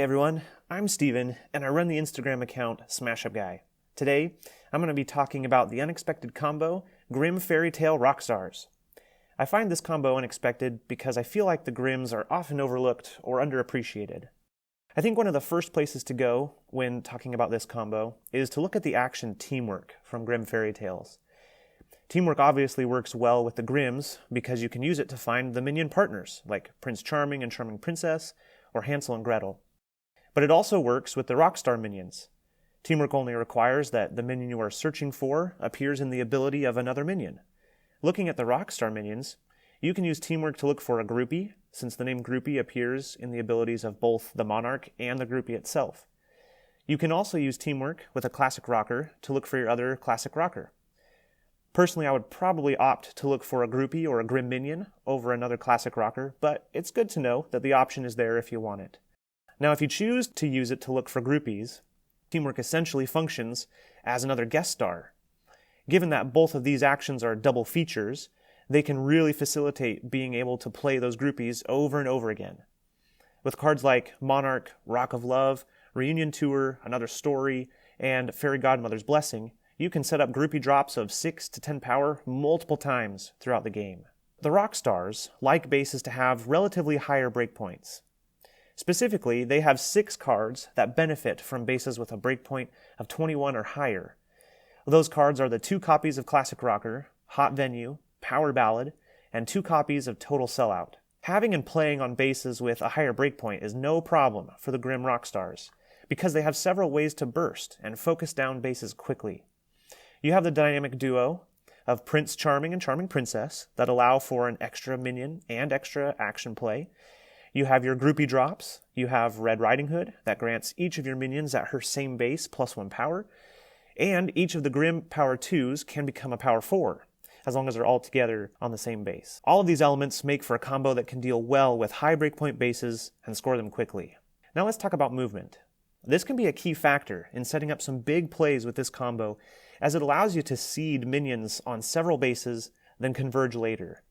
Hi everyone, I'm Steven, and I run the Instagram account SmashUpGuy. Today, I'm going to be talking about the unexpected combo, Grimm Fairy Tale Rockstars. I find this combo unexpected because I feel like the Grimms are often overlooked or underappreciated. I think one of the first places to go when talking about this combo is to look at the action Teamwork from Grimm Fairy Tales. Teamwork obviously works well with the Grimms because you can use it to find the minion partners, like Prince Charming and Charming Princess, or Hansel and Gretel. But it also works with the Rockstar minions. Teamwork only requires that the minion you are searching for appears in the ability of another minion. Looking at the Rockstar minions, you can use Teamwork to look for a groupie, since the name groupie appears in the abilities of both the Monarch and the groupie itself. You can also use Teamwork with a Classic Rocker to look for your other Classic Rocker. Personally, I would probably opt to look for a groupie or a Grimm minion over another Classic Rocker, but it's good to know that the option is there if you want it. Now, if you choose to use it to look for groupies, Teamwork essentially functions as another guest star. Given that both of these actions are double features, they can really facilitate being able to play those groupies over and over again. With cards like Monarch, Rock of Love, Reunion Tour, Another Story, and Fairy Godmother's Blessing, you can set up groupie drops of 6 to 10 power multiple times throughout the game. The Rockstars like bases to have relatively higher breakpoints. Specifically, they have 6 cards that benefit from bases with a breakpoint of 21 or higher. Those cards are the 2 copies of Classic Rocker, Hot Venue, Power Ballad, and 2 copies of Total Sellout. Having and playing on bases with a higher breakpoint is no problem for the Grimm Rockstars, because they have several ways to burst and focus down bases quickly. You have the dynamic duo of Prince Charming and Charming Princess that allow for an extra minion and extra action play. You have your groupie drops. You have Red Riding Hood that grants each of your minions at her same base plus 1 power. And each of the Grimm Power 2s can become a Power 4, as long as they're all together on the same base. All of these elements make for a combo that can deal well with high breakpoint bases and score them quickly. Now let's talk about movement. This can be a key factor in setting up some big plays with this combo, as it allows you to seed minions on several bases, then converge later.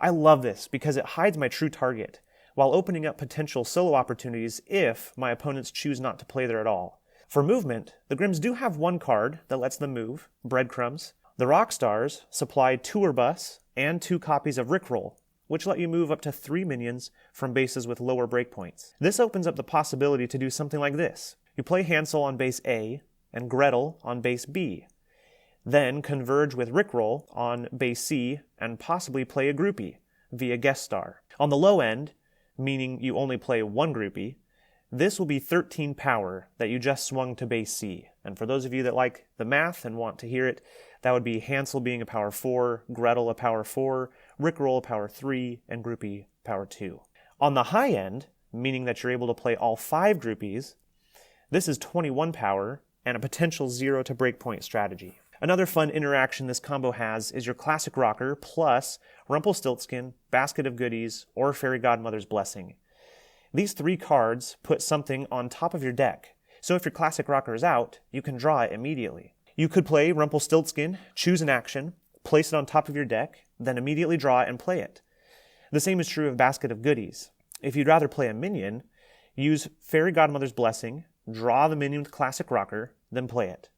I love this because it hides my true target, while opening up potential solo opportunities if my opponents choose not to play there at all. For movement, the Grimms do have 1 card that lets them move, Breadcrumbs. The Rockstars supply Tour Bus and 2 copies of Rickroll, which let you move up to 3 minions from bases with lower breakpoints. This opens up the possibility to do something like this. You play Hansel on base A and Gretel on base B. Then converge with Rickroll on base C and possibly play a groupie via guest star. On the low end, meaning you only play 1 groupie, this will be 13 power that you just swung to base C. And for those of you that like the math and want to hear it, that would be Hansel being a power 4, Gretel a power 4, Rickroll a power 3, and groupie power 2. On the high end, meaning that you're able to play all 5 groupies, this is 21 power and a potential 0 to breakpoint strategy. Another fun interaction this combo has is your Classic Rocker plus Rumpelstiltskin, Basket of Goodies, or Fairy Godmother's Blessing. These 3 cards put something on top of your deck, so if your Classic Rocker is out, you can draw it immediately. You could play Rumpelstiltskin, choose an action, place it on top of your deck, then immediately draw it and play it. The same is true of Basket of Goodies. If you'd rather play a minion, use Fairy Godmother's Blessing, draw the minion with Classic Rocker, then play it.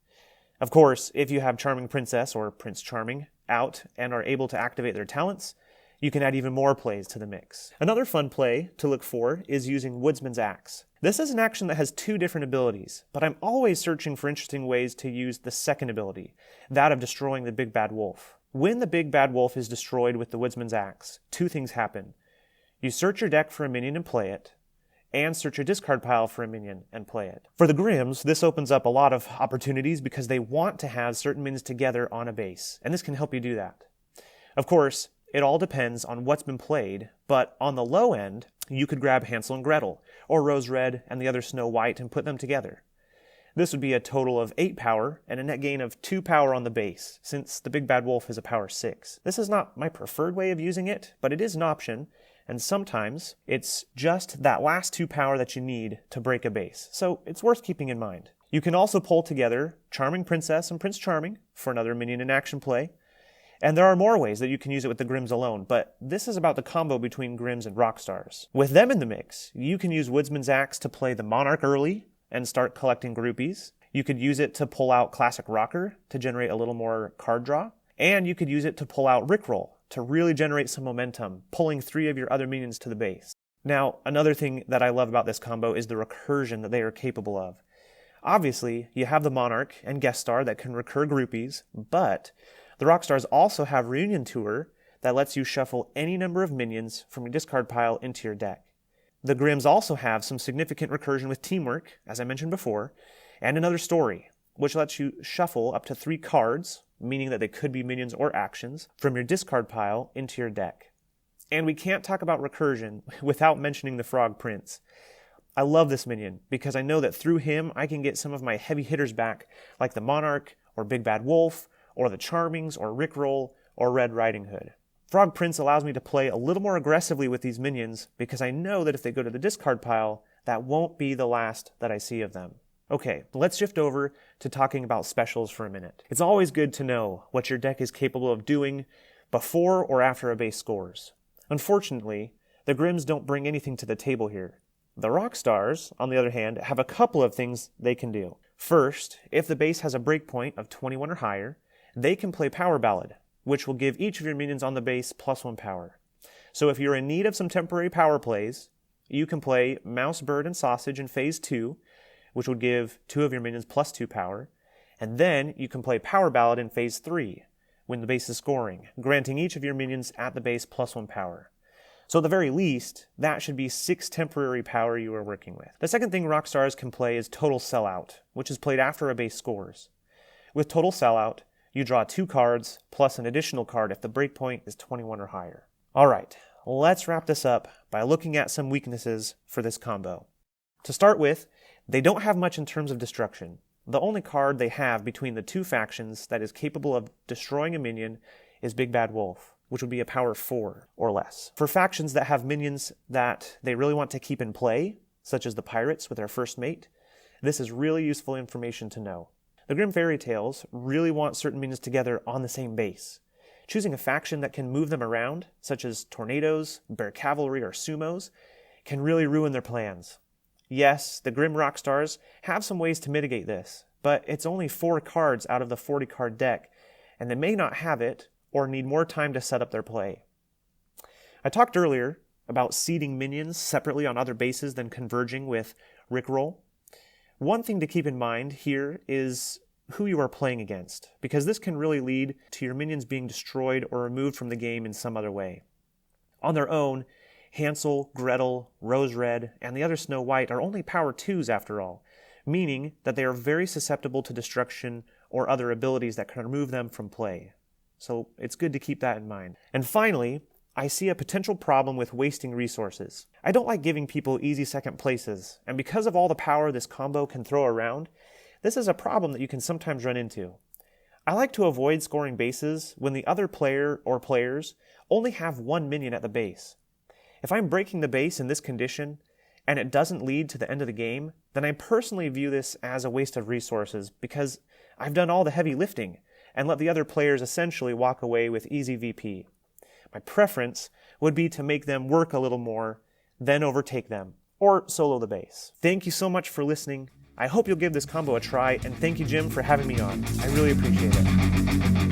Of course, if you have Charming Princess or Prince Charming out and are able to activate their talents, you can add even more plays to the mix. Another fun play to look for is using Woodsman's Axe. This is an action that has 2 different abilities, but I'm always searching for interesting ways to use the second ability, that of destroying the Big Bad Wolf. When the Big Bad Wolf is destroyed with the Woodsman's Axe, 2 things happen. You search your deck for a minion and play it, and search your discard pile for a minion and play it. For the Grimms, this opens up a lot of opportunities because they want to have certain minions together on a base, and this can help you do that. Of course, it all depends on what's been played, but on the low end, you could grab Hansel and Gretel, or Rose Red and the other Snow White and put them together. This would be a total of 8 power and a net gain of 2 power on the base, since the Big Bad Wolf is a power 6. This is not my preferred way of using it, but it is an option, and sometimes it's just that last 2 power that you need to break a base, so it's worth keeping in mind. You can also pull together Charming Princess and Prince Charming for another minion in action play, And there are more ways that you can use it with the Grims alone, but this is about the combo between Grims and Rockstars. With them in the mix, you can use Woodsman's Axe to play the Monarch early and start collecting groupies. You could use it to pull out Classic Rocker to generate a little more card draw. And you could use it to pull out Rickroll to really generate some momentum, pulling 3 of your other minions to the base. Now, another thing that I love about this combo is the recursion that they are capable of. Obviously, you have the Monarch and Guest Star that can recur groupies, but the Rockstars also have Reunion Tour that lets you shuffle any number of minions from your discard pile into your deck. The Grims also have some significant recursion with Teamwork, as I mentioned before, and Another Story, which lets you shuffle up to 3 cards, meaning that they could be minions or actions, from your discard pile into your deck. And we can't talk about recursion without mentioning the Frog Prince. I love this minion because I know that through him I can get some of my heavy hitters back, like the Monarch, or Big Bad Wolf, or the Charmings, or Rickroll, or Red Riding Hood. Frog Prince allows me to play a little more aggressively with these minions because I know that if they go to the discard pile, that won't be the last that I see of them. Okay, let's shift over to talking about specials for a minute. It's always good to know what your deck is capable of doing before or after a base scores. Unfortunately, the Grims don't bring anything to the table here. The Rockstars, on the other hand, have a couple of things they can do. First, if the base has a breakpoint of 21 or higher, they can play Power Ballad, which will give each of your minions on the base +1 power. So if you're in need of some temporary power plays, you can play Mouse, Bird, and Sausage in Phase 2, which would give 2 of your minions +2 power, and then you can play Power Ballad in Phase 3, when the base is scoring, granting each of your minions at the base +1 power. So at the very least, that should be 6 temporary power you are working with. The second thing Rockstars can play is Total Sellout, which is played after a base scores. With Total Sellout, you draw 2 cards, plus an additional card if the breakpoint is 21 or higher. Alright, let's wrap this up by looking at some weaknesses for this combo. To start with, they don't have much in terms of destruction. The only card they have between the 2 factions that is capable of destroying a minion is Big Bad Wolf, which would be a power 4 or less. For factions that have minions that they really want to keep in play, such as the Pirates with their first mate, this is really useful information to know. The Grim Fairy Tales really want certain minions together on the same base. Choosing a faction that can move them around, such as Tornadoes, Bear Cavalry, or Sumos, can really ruin their plans. Yes, the Grim Rockstars have some ways to mitigate this, but it's only 4 cards out of the 40-card deck, and they may not have it or need more time to set up their play. I talked earlier about seeding minions separately on other bases than converging with Rickroll. One thing to keep in mind here is who you are playing against, because this can really lead to your minions being destroyed or removed from the game in some other way. On their own, Hansel, Gretel, Rose Red, and the other Snow White are only power 2s after all, meaning that they are very susceptible to destruction or other abilities that can remove them from play. So it's good to keep that in mind. And finally, I see a potential problem with wasting resources. I don't like giving people easy second places, and because of all the power this combo can throw around, this is a problem that you can sometimes run into. I like to avoid scoring bases when the other player or players only have 1 minion at the base. If I'm breaking the base in this condition, and it doesn't lead to the end of the game, then I personally view this as a waste of resources because I've done all the heavy lifting and let the other players essentially walk away with easy VP. My preference would be to make them work a little more, then overtake them, or solo the base. Thank you so much for listening. I hope you'll give this combo a try, and thank you, Jim, for having me on. I really appreciate it.